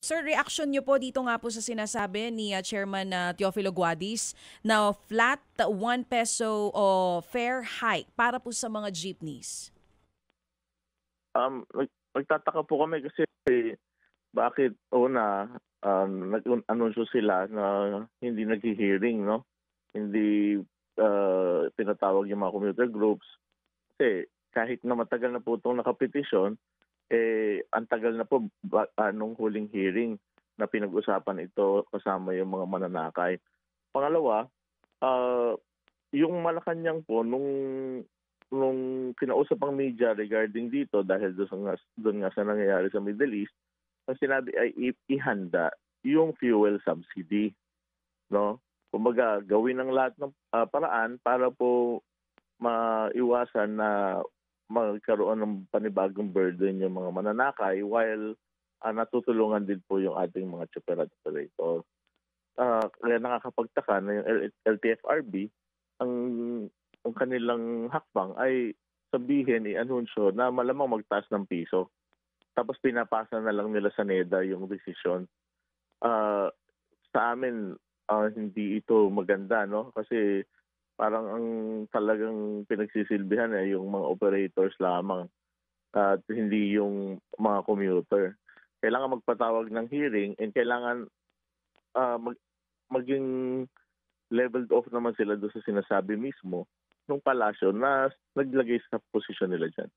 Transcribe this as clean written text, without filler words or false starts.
Sir, reaction niyo po dito nga po sa sinasabi ni Chairman Teofilo Guadis na flat ₱1 o fare hike para po sa mga jeepneys. Nagtataka po kami kasi bakit una, nag-anunsyo sila na hindi naghi-hearing 'no, hindi, tinatawag yung mga commuter groups. Kasi kahit na matagal na po itong nakapetisyon, ang tagal na po nung huling hearing na pinag-usapan ito kasama yung mga mananakay. Pangalawa, ah, yung Malacanang po nung kinausap ang media regarding dito dahil dun nga sa nangyayari sa Middle East, ang sinabi ay ihanda yung fuel subsidy, 'no? Kumbaga gawin ang lahat ng, paraan para po maiwasan na magkaroon ng panibagong burden yung mga mananakay while, natutulungan din po yung ating mga tsuper at operator. Kaya nakakapagtaka na yung LTFRB ang ang kanilang hakbang ay sabihin, i-anunsyo na malamang magtaas ng piso. Tapos pinapasa na lang nila sa NEDA yung desisyon. Ah, sa amin, hindi ito maganda 'no, kasi parang ang talagang pinagsisilbihan ay yung mga operators lamang at hindi yung mga commuter. Kailangan magpatawag ng hearing and kailangan, maging leveled off naman sila do'n sa sinasabi mismo nung palasyo na naglagay sa posisyon nila diyan.